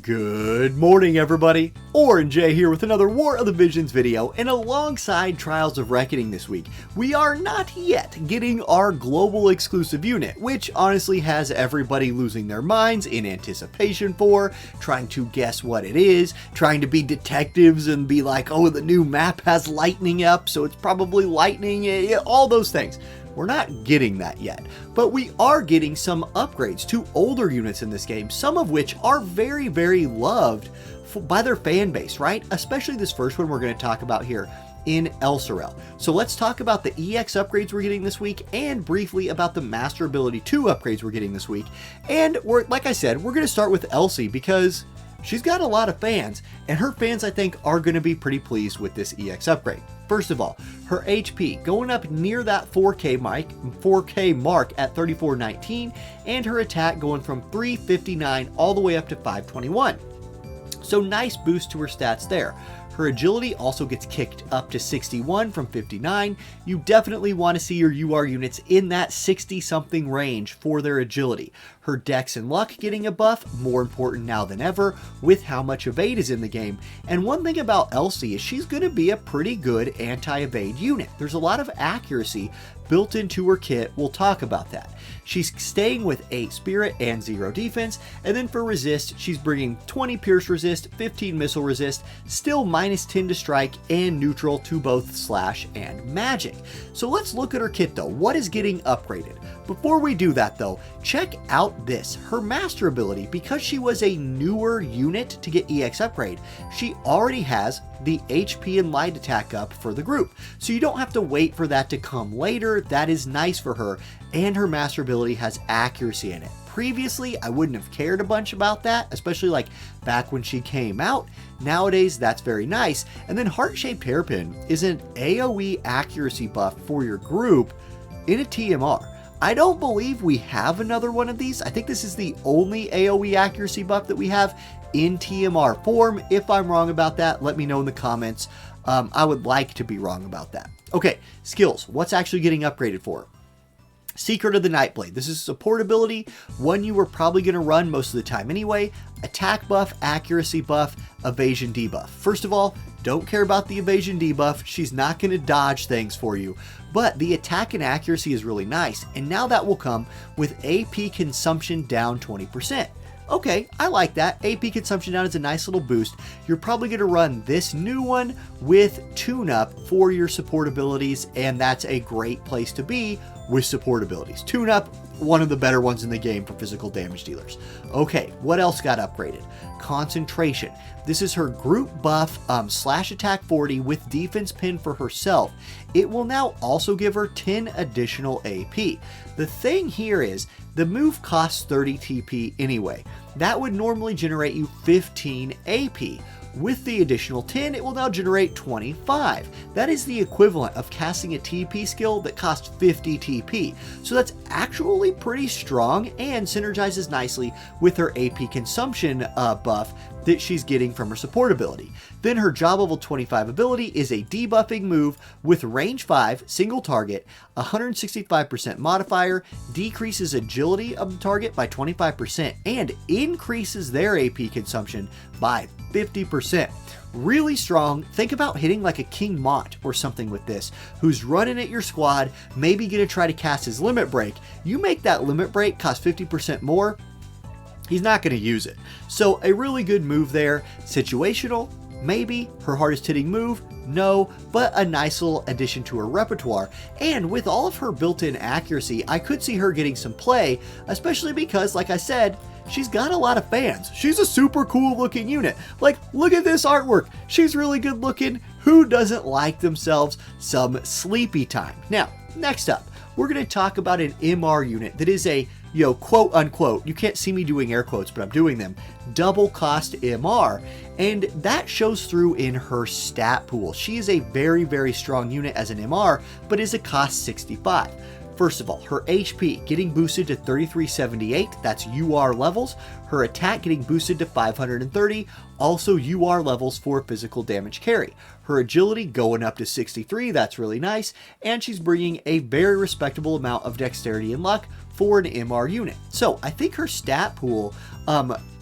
Good morning, everybody. Orin J here with another War of the Visions video, and alongside Trials of Reckoning this week, we are not yet getting our global exclusive unit, which honestly has everybody losing their minds in anticipation for, trying to guess what it is, trying to be detectives and be like, oh, the new map has lightning up, so it's probably lightning, all those things. We're not getting that yet, but we are getting some upgrades to older units in this game, some of which are very, very loved by their fan base, right? Especially this first one we're going to talk about here in Elsi. So let's talk about the EX upgrades we're getting this week and briefly about the Master Ability 2 upgrades we're getting this week. And like I said, we're going to start with Elsi because she's got a lot of fans, and her fans, I think, are going to be pretty pleased with this EX upgrade. First of all, her HP going up near that 4K mark at 3419, and her attack going from 359 all the way up to 521. So nice boost to her stats there. Her agility also gets kicked up to 61 from 59. You definitely want to see your UR units in that 60-something range for their agility. Her dex and luck getting a buff, more important now than ever, with how much evade is in the game. And one thing about Elsi is she's going to be a pretty good anti-evade unit. There's a lot of accuracy built into her kit. We'll talk about that. She's staying with 8 spirit and 0 defense, and then for resist, she's bringing 20 pierce resist, 15 missile resist, still -10 to strike, and neutral to both slash and magic. So let's look at her kit though. What is getting upgraded? Before we do that though, check out this. Her master ability, because she was a newer unit to get EX upgrade, she already has the HP and light attack up for the group. So you don't have to wait for that to come later. That is nice for her, and her master ability has accuracy in it. Previously, I wouldn't have cared a bunch about that, especially like back when she came out. Nowadays, that's very nice. And then Heart-Shaped Hairpin is an AoE accuracy buff for your group in a TMR. I don't believe we have another one of these. I think this is the only AoE accuracy buff that we have in TMR form. If I'm wrong about that, let me know in the comments. I would like to be wrong about that. Okay, skills. What's actually getting upgraded for? Secret of the Nightblade. This is a support ability, one you were probably going to run most of the time anyway. Attack buff, accuracy buff, evasion debuff. First of all, don't care about the evasion debuff. She's not going to dodge things for you. But the attack and accuracy is really nice, and now that will come with AP consumption down 20%. Okay, I like that. AP consumption down is a nice little boost. You're probably going to run this new one with tune-up for your support abilities, and that's a great place to be with support abilities. Tune-up, one of the better ones in the game for physical damage dealers. Okay, what else got upgraded? Concentration. This is her group buff, slash attack 40 with defense pin for herself. It will now also give her 10 additional AP. The thing here is, the move costs 30 TP anyway. That would normally generate you 15 AP. With the additional 10, it will now generate 25. That is the equivalent of casting a TP skill that costs 50 TP. So that's actually pretty strong and synergizes nicely with her AP consumption buff that she's getting from her support ability. Then her job level 25 ability is a debuffing move with range 5, single target, 165% modifier, decreases agility of the target by 25%, and increases their AP consumption by 50%. Really strong. Think about hitting like a King Mont or something with this, who's running at your squad, maybe gonna try to cast his limit break. You make that limit break cost 50% more, he's not going to use it. So a really good move there. Situational, maybe. Her hardest hitting move, no, but a nice little addition to her repertoire. And with all of her built-in accuracy, I could see her getting some play, especially because, like I said, she's got a lot of fans. She's a super cool looking unit. Like, look at this artwork. She's really good looking. Who doesn't like themselves some sleepy time? Now, next up, we're going to talk about an MR unit that is a, quote unquote, you can't see me doing air quotes, but I'm doing them, double cost MR, and that shows through in her stat pool. She is a very, very strong unit as an MR, but is a cost 65. First of all, her HP getting boosted to 3378, that's UR levels. Her attack getting boosted to 530, also UR levels for physical damage carry. Her agility going up to 63, that's really nice, and she's bringing a very respectable amount of dexterity and luck for an MR unit. So I think her stat pool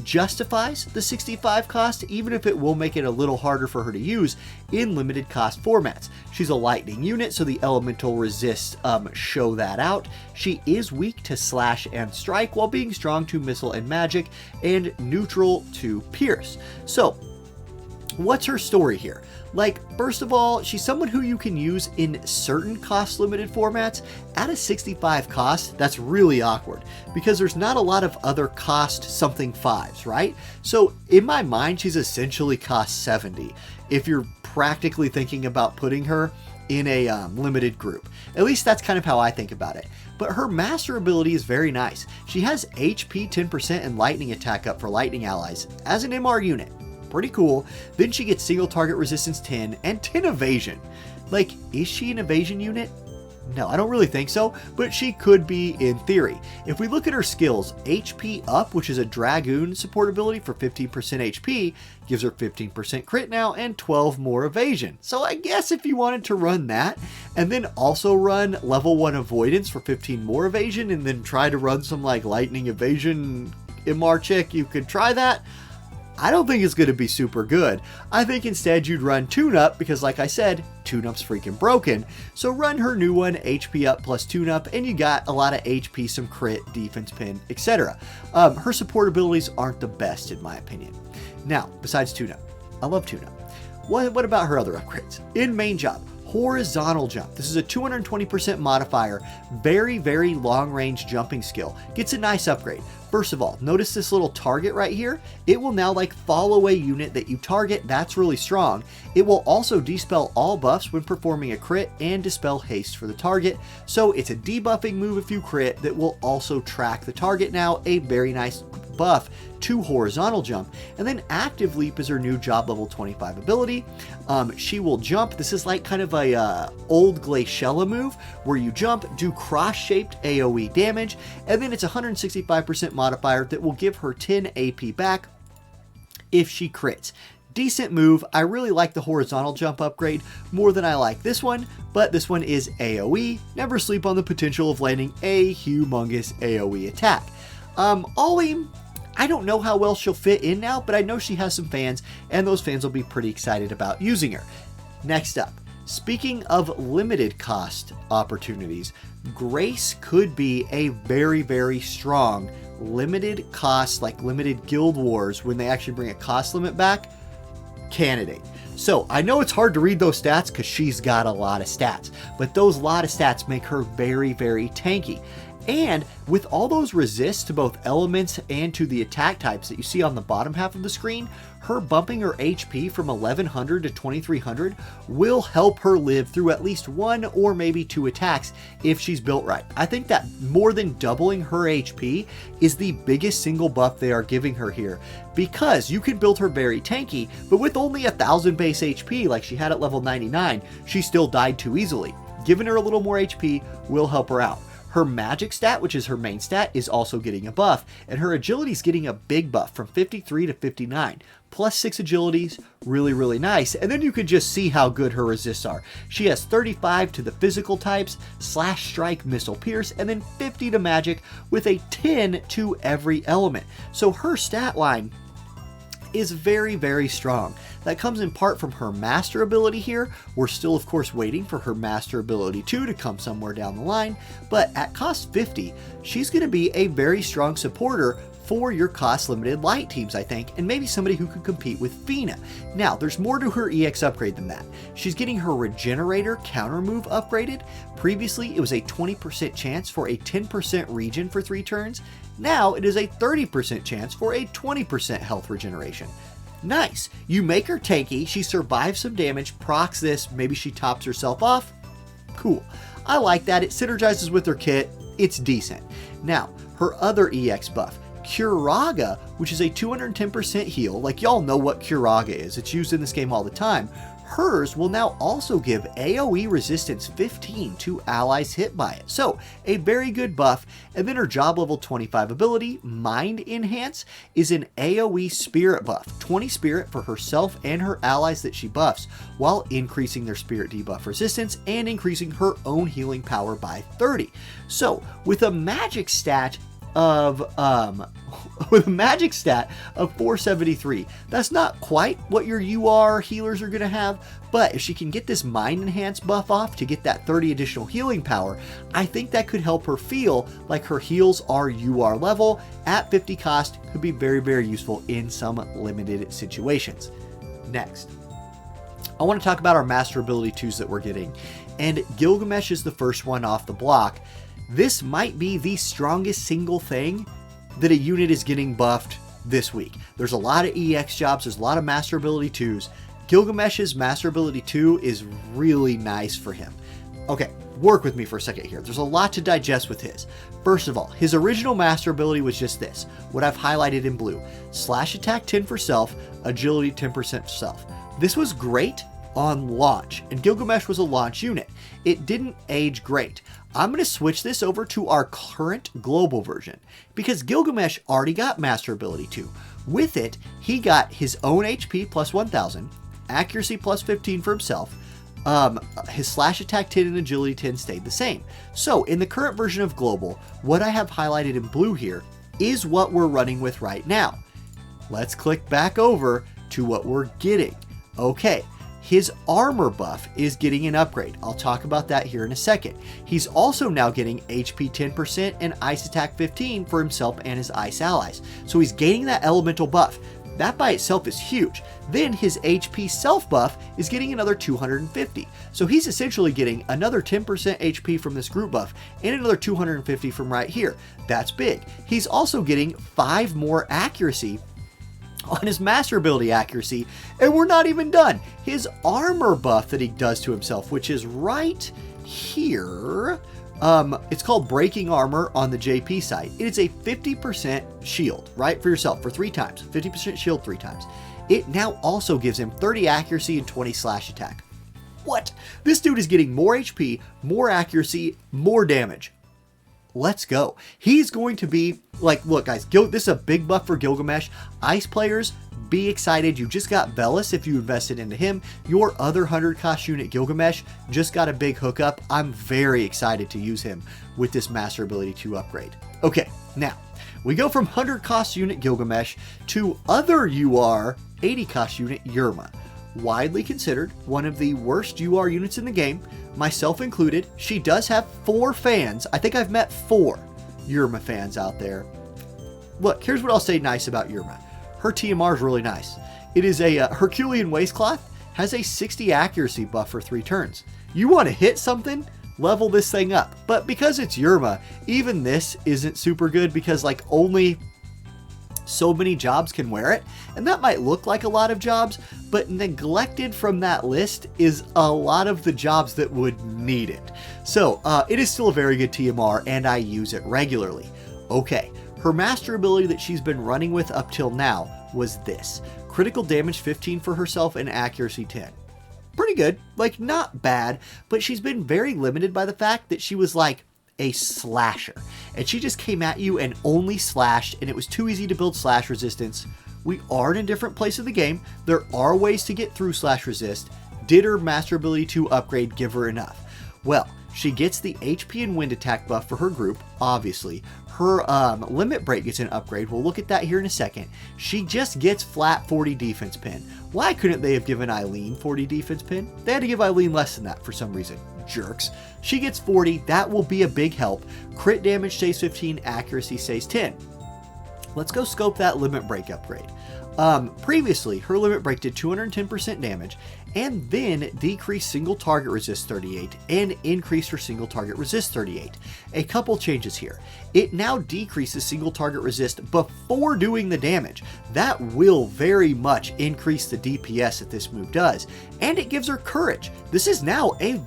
justifies the 65 cost, even if it will make it a little harder for her to use in limited cost formats. She's a lightning unit, so the elemental resists show that out. She is weak to slash and strike, while being strong to missile and magic, and neutral to pierce. So, what's her story here? Like, first of all, she's someone who you can use in certain cost limited formats. At a 65 cost, that's really awkward because there's not a lot of other cost something 5s, right? So in my mind, she's essentially cost 70 if you're practically thinking about putting her in a limited group. At least that's kind of how I think about it. But her master ability is very nice. She has HP 10% and lightning attack up for lightning allies as an MR unit. Pretty cool. Then she gets single target resistance 10 and 10 evasion. Like, is she an evasion unit? No, I don't really think so, but she could be in theory. If we look at her skills, HP up, which is a dragoon support ability for 15% HP, gives her 15% crit now and 12 more evasion. So I guess if you wanted to run that, and then also run level 1 avoidance for 15 more evasion, and then try to run some like lightning evasion MR check, you could try that. I don't think it's going to be super good. I think instead you'd run Tune-Up because, like I said, Tune-Up's freaking broken. So run her new one, HP up plus Tune-Up, and you got a lot of HP, some crit, defense pin, etc. Her support abilities aren't the best in my opinion. Now, besides Tune-Up, I love Tune-Up. What about her other upgrades? In main job, horizontal jump. This is a 220% modifier, very, very long range jumping skill. Gets a nice upgrade. First of all, notice this little target right here. It will now like follow a unit that you target. That's really strong. It will also dispel all buffs when performing a crit and dispel haste for the target. So it's a debuffing move if you crit that will also track the target now. A very nice buff to horizontal jump. And then active leap is her new job level 25 ability. She will jump. This is like kind of a old Glaciella move where you jump, do cross-shaped AoE damage, and then it's 165% modifier that will give her 10 AP back if she crits. Decent move. I really like the horizontal jump upgrade more than I like this one, but this one is AoE. Never sleep on the potential of landing a humongous AoE attack. Ollie, I don't know how well she'll fit in now, but I know she has some fans, and those fans will be pretty excited about using her. Next up, speaking of limited cost opportunities, Grace could be a very, very strong limited cost, like limited guild wars when they actually bring a cost limit back, candidate. So I know it's hard to read those stats because she's got a lot of stats, but those lot of stats make her very, very tanky. And with all those resists to both elements and to the attack types that you see on the bottom half of the screen, her bumping her HP from 1100 to 2300 will help her live through at least 1 or maybe 2 attacks if she's built right. I think that more than doubling her HP is the biggest single buff they are giving her here, because you can build her very tanky, but with only 1000 base HP like she had at level 99, she still died too easily. Giving her a little more HP will help her out. Her magic stat, which is her main stat, is also getting a buff, and her agility is getting a big buff from 53 to 59. Plus 6 agilities, really, really nice. And then you could just see how good her resists are. She has 35 to the physical types, slash, strike, missile, pierce, and then 50 to magic with a 10 to every element. So her stat line is very, very strong. That comes in part from her master ability here. We're still, of course, waiting for her master ability 2 to come somewhere down the line, but at cost 50, she's going to be a very strong supporter for your cost limited light teams, I think, and maybe somebody who could compete with Fina. Now, there's more to her EX upgrade than that. She's getting her regenerator counter move upgraded. Previously, it was a 20% chance for a 10% regen for 3 turns. Now it is a 30% chance for a 20% health regeneration. Nice. You make her tanky, she survives some damage, procs this, maybe she tops herself off. Cool. I like that. It synergizes with her kit. It's decent. Now, her other EX buff, Curaga, which is a 210% heal. Like, y'all know what Curaga is. It's used in this game all the time. Hers will now also give AoE resistance 15 to allies hit by it. So, a very good buff. And then her job level 25 ability, Mind Enhance, is an AoE spirit buff. 20 spirit for herself and her allies that she buffs, while increasing their spirit debuff resistance and increasing her own healing power by 30. So, with a magic stat of with a magic stat of 473. That's not quite what your UR healers are going to have, but if she can get this mind enhance buff off to get that 30 additional healing power, I think that could help her feel like her heals are UR level at 50 cost. Could be very, very useful in some limited situations. Next, I want to talk about our master ability 2s that we're getting, and Gilgamesh is the first one off the block. This might be the strongest single thing that a unit is getting buffed this week. There's a lot of EX jobs, there's a lot of master ability 2s. Gilgamesh's master ability 2 is really nice for him. Okay, work with me for a second here. There's a lot to digest with his. First of all, his original master ability was just this, what I've highlighted in blue. Slash attack 10 for self, agility 10% for self. This was great on launch, and Gilgamesh was a launch unit. It didn't age great. I'm going to switch this over to our current global version because Gilgamesh already got master ability 2. With it, he got his own HP plus 1000, accuracy plus 15 for himself. His slash attack 10 and agility 10 stayed the same. So in the current version of global, what I have highlighted in blue here is what we're running with right now. Let's click back over to what we're getting. Okay. His armor buff is getting an upgrade. I'll talk about that here in a second. He's also now getting HP 10% and ice attack 15 for himself and his ice allies. So he's gaining that elemental buff. That by itself is huge. Then his HP self buff is getting another 250. So he's essentially getting another 10% HP from this group buff and another 250 from right here. That's big. He's also getting 5 more accuracy on his master ability accuracy, and we're not even done. His armor buff that he does to himself, which is right here, it's called breaking armor on the JP side. It is a 50% shield, right, for yourself for 3 times, 50% shield 3 times. It now also gives him 30 accuracy and 20 slash attack. What? This dude is getting more HP, more accuracy, more damage. Let's go. He's going to be like, look guys, this is a big buff for Gilgamesh. Ice players, be excited. You just got Velas if you invested into him. Your other 100 cost unit Gilgamesh just got a big hookup. I'm very excited to use him with this master ability 2 upgrade. Okay, now we go from 100 cost unit Gilgamesh to other UR 80 cost unit Yerma. Widely considered one of the worst UR units in the game, myself included. She does have 4 fans. I think I've met 4 Yerma fans out there. Look, here's what I'll say nice about Yerma. Her TMR is really nice. It is a Herculean waistcloth, has a 60 accuracy buff for 3 turns. You want to hit something? Level this thing up. But because it's Yerma, even this isn't super good because like only so many jobs can wear it, and that might look like a lot of jobs, but neglected from that list is a lot of the jobs that would need it. So it is still a very good TMR, and I use it regularly. Okay, her master ability that she's been running with up till now was this: critical damage 15 for herself and accuracy 10. Pretty good, like not bad, but she's been very limited by the fact that she was like a slasher, and she just came at you and only slashed, and it was too easy to build slash resistance. We are in a different place of the game. There are ways to get through slash resist. Did her master ability 2 upgrade give her enough? Well, she gets the HP and wind attack buff for her group, obviously. Her limit break gets an upgrade. We'll look at that here in a second. She just gets flat 40 defense pin. Why couldn't they have given Eileen 40 defense pin? They had to give Eileen less than that for some reason. Jerks. She gets 40. That will be a big help. Crit damage stays 15. Accuracy stays 10. Let's go scope that limit break upgrade. Previously, her limit break did 210% damage and then decreased single target resist 38 and increased her single target resist 38. A couple changes here. It now decreases single target resist before doing the damage. That will very much increase the DPS that this move does, and it gives her courage. This is now a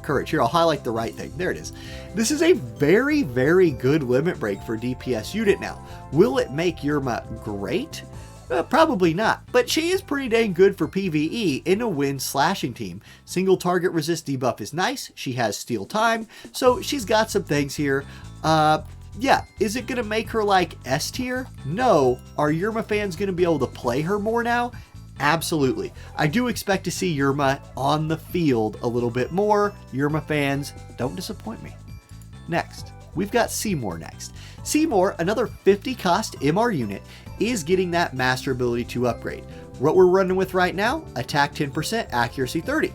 courage. Here, I'll highlight the right thing. There it is. This is a very, very good limit break for DPS unit now. Will it make Yerma great? Probably not, but she is pretty dang good for PvE in a wind slashing team. Single target resist debuff is nice. She has steal time, so she's got some things here. Yeah, is it going to make her like S tier? No. Are Yerma fans going to be able to play her more now? Absolutely. I do expect to see Yerma on the field a little bit more. Yerma fans, don't disappoint me. Next, we've got Seymour next. Seymour, another 50 cost MR unit, is getting that master ability to upgrade. What we're running with right now, attack 10%, accuracy 30.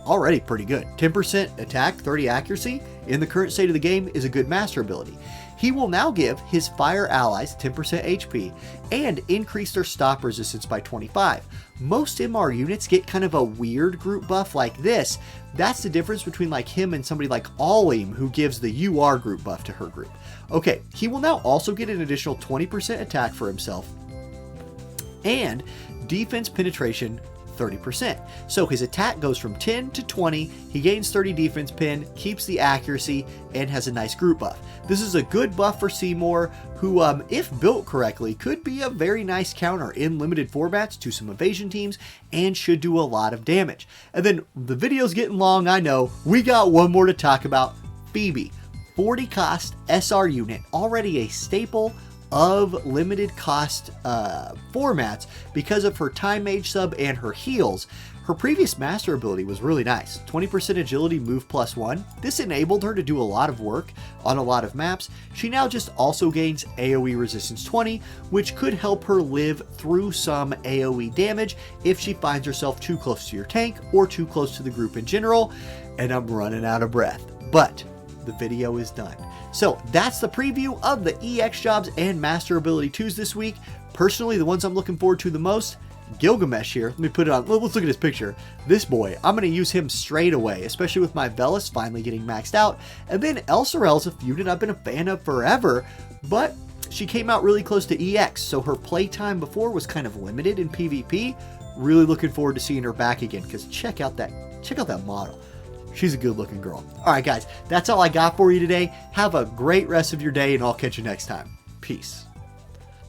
Already pretty good. 10% attack, 30 accuracy in the current state of the game is a good master ability. He will now give his fire allies 10% HP and increase their stop resistance by 25. Most MR units get kind of a weird group buff like this. That's the difference between like him and somebody like Alim, who gives the UR group buff to her group. Okay, he will now also get an additional 20% attack for himself and defense penetration 30%. So his attack goes from 10 to 20, he gains 30 defense pen, keeps the accuracy, and has a nice group buff. This is a good buff for Seymour, who, if built correctly, could be a very nice counter in limited formats to some evasion teams, and should do a lot of damage. And then, the video's getting long, I know, we got one more to talk about. Phoebe, 40 cost SR unit, already a staple of limited cost formats because of her time mage sub and her heals. Her previous master ability was really nice. 20% agility move +1. This enabled her to do a lot of work on a lot of maps. She now just also gains AoE resistance 20, which could help her live through some AoE damage if she finds herself too close to your tank or too close to the group in general. And I'm running out of breath, but the video is done. So that's the preview of the EX jobs and master ability 2s this week. Personally, the ones I'm looking forward to the most, Gilgamesh here. Let me put it on. Let's look at his picture. This boy, I'm going to use him straight away, especially with my Velis finally getting maxed out. And then Elsi's a unit I've been a fan of forever, but she came out really close to EX, so her playtime before was kind of limited in PvP. Really looking forward to seeing her back again, because check out that model. She's a good looking girl. All right, guys, that's all I got for you today. Have a great rest of your day, and I'll catch you next time. Peace.